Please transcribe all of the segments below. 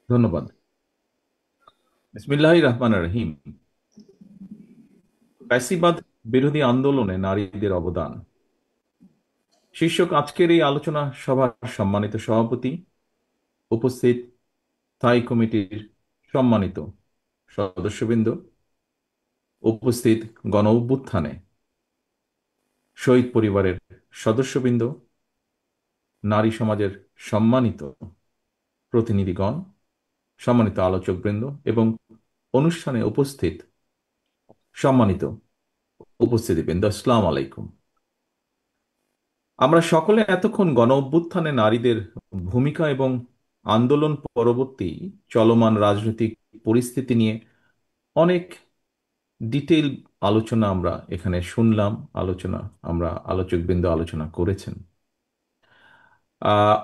ধন্যবাদ। বিসমিল্লাহির রহমানির রহিম। ফ্যাসিবাদ বিরোধী আন্দোলনে নারীদের অবদান শীর্ষক আজকের এই আলোচনা সভার সম্মানিত সভাপতি, উপস্থিত স্থায়ী কমিটির সম্মানিত সদস্যবৃন্দ, উপস্থিত গণ অভ্যুত্থানে শহীদ পরিবারের সদস্যবৃন্দ, নারী সমাজের সম্মানিত প্রতিনিধিগণ, সম্মানিত আলোচকবৃন্দ এবং অনুষ্ঠানে উপস্থিত সম্মানিত উপস্থিতিবৃন্দ, আসসালামু আলাইকুম। আমরা সকলে এতক্ষণ গণ অভ্যুত্থানে নারীদের ভূমিকা এবং আন্দোলন পরবর্তী চলমান রাজনৈতিক পরিস্থিতি নিয়ে অনেক ডিটেইল আলোচনা আমরা এখানে শুনলাম। আলোচনা আমরা আলোচকবৃন্দ আলোচনা করেছেন। আহ,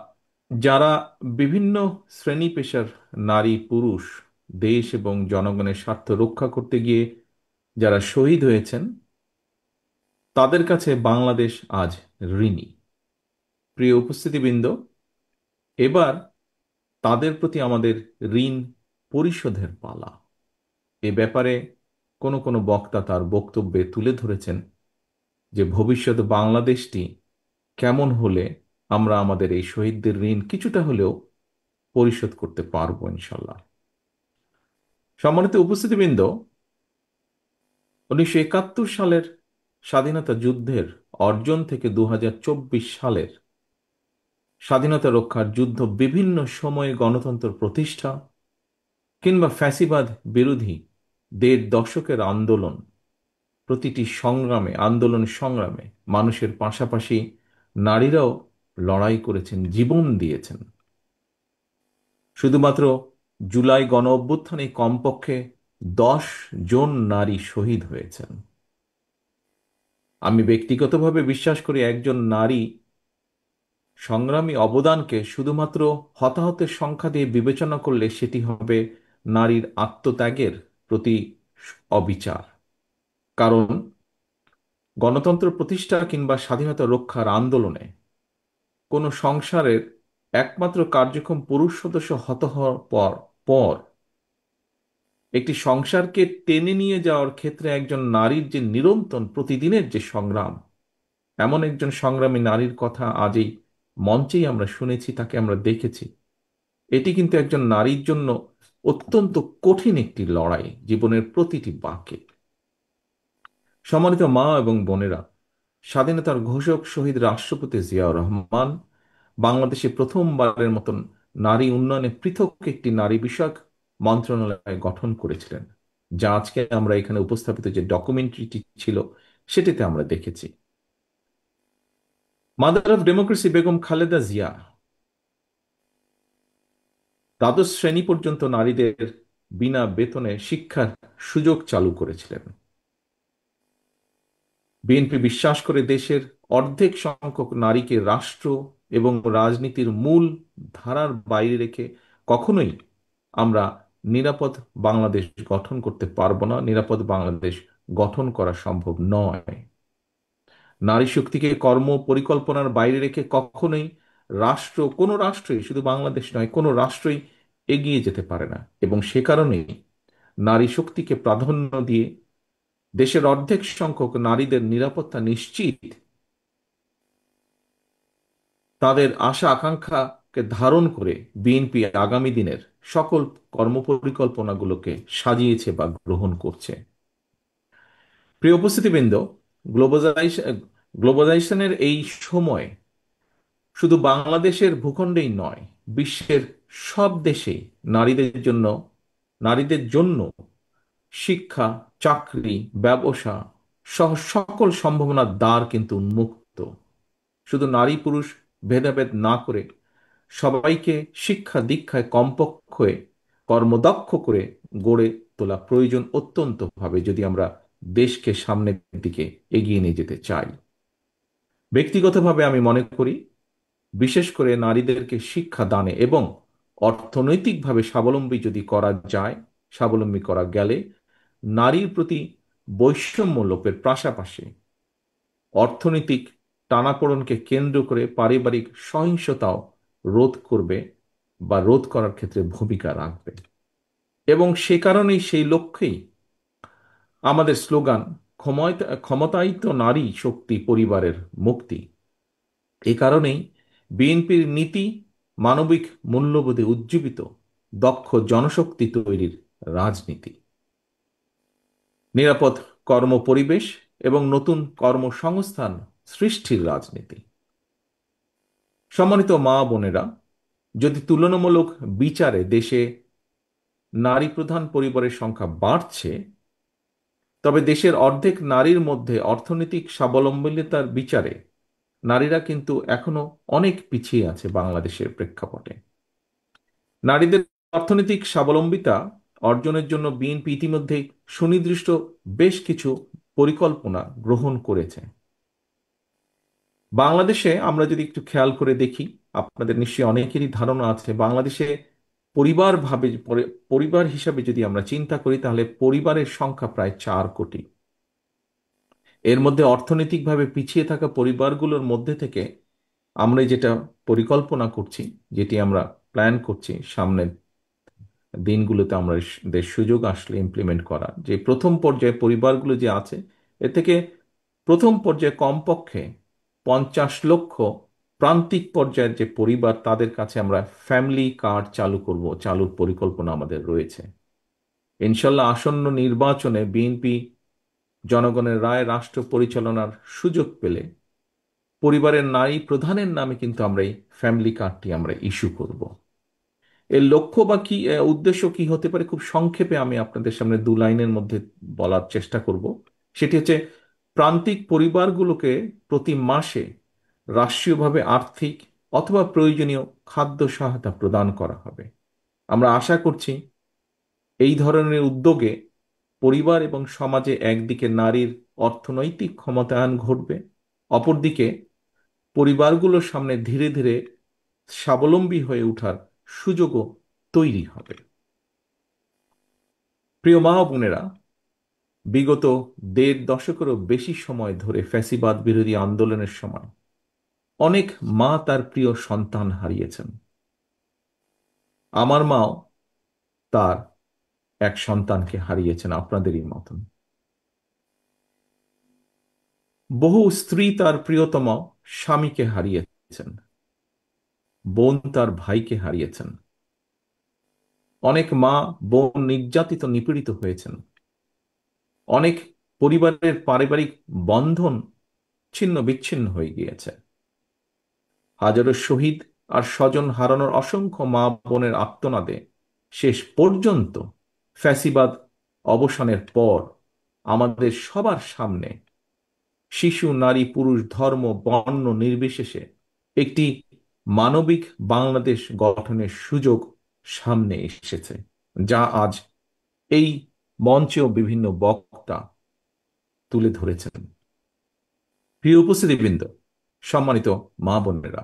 যারা বিভিন্ন শ্রেণী পেশার নারী পুরুষ দেশ এবং জনগণের স্বার্থ রক্ষা করতে গিয়ে যারা শহীদ হয়েছেন, তাদের কাছে বাংলাদেশ আজ ঋণী। প্রিয় উপস্থিতিবৃন্দ, এবার তাদের প্রতি আমাদের ঋণ পরিশোধের পালা। এ ব্যাপারে কোনো কোনো বক্তা তার বক্তব্যে তুলে ধরেছেন যে ভবিষ্যৎ বাংলাদেশটি কেমন হলে আমরা আমাদের এই শহীদদের ঋণ কিছুটা হলেও পরিশোধ করতে পারবো ইনশাল্লাহ। সম্মানিত উপস্থিতিবৃন্দ, 1971 সালের স্বাধীনতা যুদ্ধের অর্জন থেকে 2024 সালের স্বাধীনতা রক্ষার যুদ্ধ, বিভিন্ন সময়ে গণতন্ত্র প্রতিষ্ঠা কিংবা ফ্যাসিবাদ বিরোধী 1.5 দশকের আন্দোলন, প্রতিটি সংগ্রামে আন্দোলন সংগ্রামে মানুষের পাশাপাশি নারীরাও লড়াই করেছেন, জীবন দিয়েছেন। শুধুমাত্র জুলাই গণ অভ্যুত্থানে কমপক্ষে 10 জন নারী শহীদ হয়েছেন। আমি ব্যক্তিগতভাবে বিশ্বাস করি একজন নারী সংগ্রামী অবদানকে শুধুমাত্র হতাহতের সংখ্যা দিয়ে বিবেচনা করলে সেটি হবে নারীর আত্মত্যাগের প্রতি অবিচার। কারণ গণতন্ত্র প্রতিষ্ঠা কিংবা স্বাধীনতা রক্ষার আন্দোলনে কোনো সংসারের একমাত্র কার্যক্রম পুরুষ সদস্য হত হওয়ার পর পর একটি সংসারকে টেনে নিয়ে যাওয়ার ক্ষেত্রে একজন নারীর যে নিরন্তর প্রতিদিনের যে সংগ্রাম, এমন একজন সংগ্রামী নারীর কথা আজ এই মঞ্চেই আমরা শুনেছি, তাকে আমরা দেখেছি। এটি কিন্তু একজন নারীর জন্য অত্যন্ত কঠিন একটি লড়াই, জীবনের প্রতিটি বাঁকে। সম্মানিত মা এবং বোনেরা, স্বাধীনতার ঘোষক শহীদ রাষ্ট্রপতি জিয়াউর রহমান বাংলাদেশে প্রথমবারের মতন নারী উন্নয়নে পৃথক একটি নারী বিষয়ক মন্ত্রণালয় গঠন করেছিলেন, যা আজকে আমরা এখানে উপস্থাপিত যে ডকুমেন্টারিটি ছিল সেটিতে আমরা দেখেছি। Mother of democracy Begum Khaleda Zia দ্বাদশ শ্রেণী পর্যন্ত নারীদের বিনা বেতনে শিক্ষার সুযোগ চালু করেছিলেন। বিএনপি বিশ্বাস করে দেশের অর্ধেক সংখ্যক নারীকে রাষ্ট্র এবং রাজনীতির মূল ধারার বাইরে রেখে কখনোই আমরা নিরাপদ বাংলাদেশ গঠন করতে পারবো না, নিরাপদ বাংলাদেশ গঠন করা সম্ভব নয়। নারী শক্তিকে কর্ম পরিকল্পনার বাইরে রেখে কখনোই কোনো রাষ্ট্রই, শুধু বাংলাদেশ নয়, কোনো রাষ্ট্রই এগিয়ে যেতে পারে না। এবং সে কারণেই নারী শক্তিকে প্রাধান্য দিয়ে দেশের অর্ধেক সংখ্যক নারীদের নিরাপত্তা নিশ্চিত, তাদের আশা আকাঙ্ক্ষাকে ধারণ করে বিএনপি আগামী দিনের সকল কর্মপরিকল্পনাগুলোকে সাজিয়েছে বা গ্রহণ করছে। প্রিয় উপস্থিতিবৃন্দ, গ্লোবালাইজেশন গ্লোবালাইজেশনের এই সময় শুধু বাংলাদেশের ভূখণ্ডেই নয়, বিশ্বের সব দেশেই নারীদের জন্য শিক্ষা, চাকরি, ব্যবসা সহ সকল সম্ভাবনার দ্বার কিন্তু উন্মুক্ত। শুধু নারী পুরুষ ভেদাভেদ না করে সবাইকে শিক্ষা দীক্ষায় কমপক্ষে কর্মদক্ষ করে গড়ে তোলা প্রয়োজন অত্যন্ত ভাবে, যদি আমরা দেশকে সামনের দিকে এগিয়ে নিয়ে যেতে চাই। ব্যক্তিগতভাবে আমি মনে করি, বিশেষ করে নারীদেরকে শিক্ষা দানে এবং অর্থনৈতিকভাবে স্বাবলম্বী যদি করা যায়, স্বাবলম্বী করা গেলে নারীর প্রতি বৈষম্য লোপের পাশাপাশি অর্থনৈতিক টানাপোড়েনকে কেন্দ্র করে পারিবারিক সহিংসতাও রোধ করবে বা রোধ করার ক্ষেত্রে ভূমিকা রাখবে। এবং সে কারণেই, সেই লক্ষ্যেই আমাদের স্লোগান, ক্ষমতায়িত নারী শক্তি, পরিবারের মুক্তি। এ কারণেই বিএনপির নীতি মানবিক মূল্যবোধে উজ্জীবিত দক্ষ জনশক্তি তৈরির রাজনীতি, নিরাপদ কর্মপরিবেশ এবং নতুন কর্মসংস্থান সৃষ্টির রাজনীতি। সম্মানিত মা বোনেরা, যদি তুলনামূলক বিচারে দেশে নারী প্রধান পরিবারের সংখ্যা বাড়ছে, তবে দেশের অর্ধেক নারীর মধ্যে অর্থনৈতিক স্বাবলম্বিতার বিচারে নারীরা কিন্তু এখনো অনেক পিছিয়ে আছে বাংলাদেশের প্রেক্ষাপটে। নারীদের অর্থনৈতিক স্বাবলম্বিতা অর্জনের জন্য বিএনপি ইতিমধ্যেই সুনির্দিষ্ট বেশ কিছু পরিকল্পনা গ্রহণ করেছে। বাংলাদেশে আমরা যদি একটু খেয়াল করে দেখি, আপনাদের নিশ্চয়ই অনেকেরই ধারণা আছে, বাংলাদেশে পরিবার হিসাবে যদি আমরা চিন্তা করি, তাহলে পরিবারের সংখ্যা প্রায় 4 কোটি। এর মধ্যে অর্থনৈতিকভাবে পিছিয়ে থাকা পরিবারগুলোর মধ্যে থেকে আমরা যেটা পরিকল্পনা করছি, যেটি আমরা প্ল্যান করছি সামনের দিনগুলোতে আমরা দের সুযোগ আসলে ইমপ্লিমেন্ট করা, যে প্রথম পর্যায়ে পরিবারগুলো যে আছে, এ থেকে প্রথম পর্যায়ে কমপক্ষে 50 লক্ষ প্রান্তিক পর্যায়ের যে পরিবার, তাদের কাছে আমরা ফ্যামিলি কার্ড চালুর পরিকল্পনা আমাদের রয়েছে। ইনশাল্লাহ আসন্ন নির্বাচনে বিএনপি জনগণের রায় রাষ্ট্র পরিচালনার সুযোগ পেলে পরিবারের নারী প্রধানের নামে কিন্তু আমরা এই ফ্যামিলি কার্ডটি আমরা ইস্যু করব। এর লক্ষ্য বা কি, উদ্দেশ্য কি হতে পারে, খুব সংক্ষেপে আমি আপনাদের সামনে 2 লাইনের মধ্যে বলার চেষ্টা করব। সেটি হচ্ছে, প্রান্তিক পরিবারগুলোকে প্রতি মাসে রাষ্ট্রীয়ভাবে আর্থিক অথবা প্রয়োজনীয় খাদ্য সহায়তা প্রদান করা হবে। আমরা আশা করছি এই ধরনের উদ্যোগে পরিবার এবং সমাজে একদিকে নারীর অর্থনৈতিক ক্ষমতায়ন ঘটবে, অপরদিকে পরিবারগুলোর সামনে ধীরে ধীরে স্বাবলম্বী হয়ে ওঠার সুযোগও তৈরি হবে। প্রিয় মা ও বোনেরা, বিগত 1.5 দশকেরও বেশি সময় ধরে ফ্যাসিবাদ বিরোধী আন্দোলনের সময় অনেক মা তার প্রিয় সন্তান হারিয়েছেন। আমার মাও তার এক সন্তানকে হারিয়েছেন আপনাদেরই মতন। বহু স্ত্রী তার প্রিয়তম স্বামীকে হারিয়েছেন, বোন তার ভাইকে হারিয়েছেন। অনেক মা বোন নির্যাতিত নিপীড়িত হয়েছেন। অনেক পরিবারের পারিবারিক বন্ধন ছিন্ন বিচ্ছিন্ন হয়ে গিয়েছে। হাজারো শহীদ আর স্বজন হারানোর অসংখ্য মা বোনের আর্তনাদে শেষ পর্যন্ত ফ্যাসিবাদ অবসানের পর আমাদের সবার সামনে শিশু, নারী, পুরুষ, ধর্ম, বর্ণ নির্বিশেষে একটি মানবিক বাংলাদেশ গঠনের সুযোগ সামনে এসেছে, যা আজ এই মঞ্চেও বিভিন্ন বক্তা তুলে ধরেছেন। প্রিয় উপস্থিতিবৃন্দ, সম্মানিত মা বোনেরা,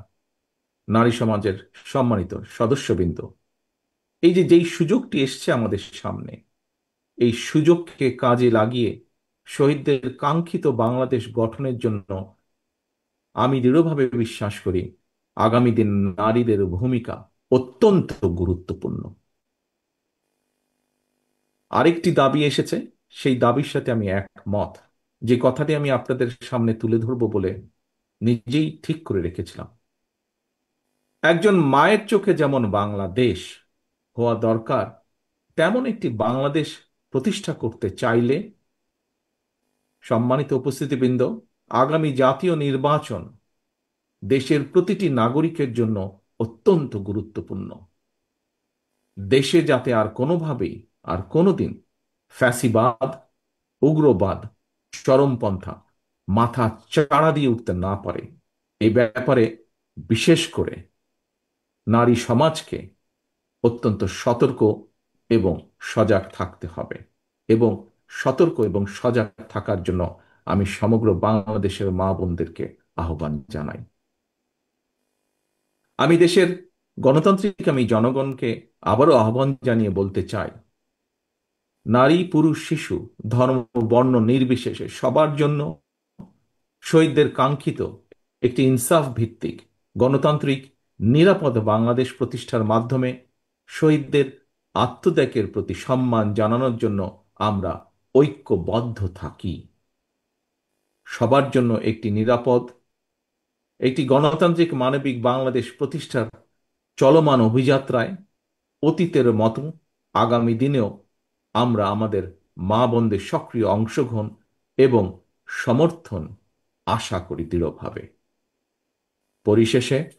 নারী সমাজের সম্মানিত সদস্যবৃন্দ, এই যে যেই সুযোগটি এসছে আমাদের সামনে, এই সুযোগকে কাজে লাগিয়ে শহীদদের কাঙ্ক্ষিত বাংলাদেশ গঠনের জন্য আমি দৃঢ়ভাবে বিশ্বাস করি আগামী দিন নারীদের ভূমিকা অত্যন্ত গুরুত্বপূর্ণ। আরেকটি দাবি এসেছে, সেই দাবির সাথে আমি একমত, যে কথাটি আমি আপনাদের সামনে তুলে ধরব বলে নিজেই ঠিক করে রেখেছিলাম। একজন মায়ের চোখে যেমন বাংলাদেশ হওয়া দরকার, তেমন একটি বাংলাদেশ প্রতিষ্ঠা করতে চাইলে, সম্মানিত উপস্থিতিবৃন্দ, আগামী জাতীয় নির্বাচন দেশের প্রতিটি নাগরিকের জন্য অত্যন্ত গুরুত্বপূর্ণ। দেশে যাতে আর কোনোভাবেই আর কোনোদিন ফ্যাসিবাদ, উগ্রবাদ, চরমপন্থা মাথা চাড়া দিয়ে উঠতে না পারে, এই ব্যাপারে বিশেষ করে নারী সমাজকে অত্যন্ত সতর্ক এবং সজাগ থাকতে হবে। এবং সতর্ক এবং সজাগ থাকার জন্য আমি সমগ্র বাংলাদেশের মা বোনদেরকে আহ্বান জানাই। আমি দেশের গণতান্ত্রিক আমি জনগণকে আবারও আহ্বান জানিয়ে বলতে চাই, নারী, পুরুষ, শিশু, ধর্ম, বর্ণ নির্বিশেষে সবার জন্য শহীদদের কাঙ্ক্ষিত একটি ইনসাফ ভিত্তিক, গণতান্ত্রিক নিরাপদ বাংলাদেশ প্রতিষ্ঠার মাধ্যমে শহীদদের আত্মত্যাগের প্রতি সম্মান জানানোর জন্য আমরা ঐক্যবদ্ধ থাকি। সবার জন্য একটি নিরাপদ, একটি গণতান্ত্রিক মানবিক বাংলাদেশ প্রতিষ্ঠার চলমান অভিযাত্রায় অতীতের মতো আগামী দিনেও আমরা আমাদের মা বোনদের সক্রিয় অংশগ্রহণ এবং সমর্থন আশা করি দৃঢ়ভাবে। পরিশেষে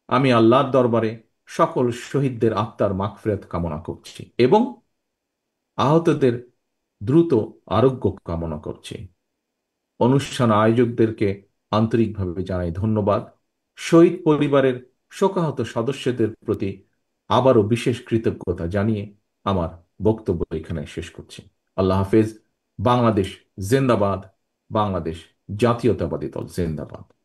আমি আল্লাহর দরবারে সকল শহীদদের আত্মার মাগফিরাত কামনা করছি এবং আহতদের দ্রুত আরোগ্য কামনা করছি। অনুষ্ঠান আয়োজকদেরকে আন্তরিকভাবে জানাই ধন্যবাদ। শহীদ পরিবারের শোকাহত সদস্যদের প্রতি আবারও বিশেষ কৃতজ্ঞতা জানিয়ে আমার বক্তব্য এখানে শেষ করছি। আল্লাহ হাফেজ। বাংলাদেশ জিন্দাবাদ। বাংলাদেশ জাতীয়তাবাদী দল জিন্দাবাদ।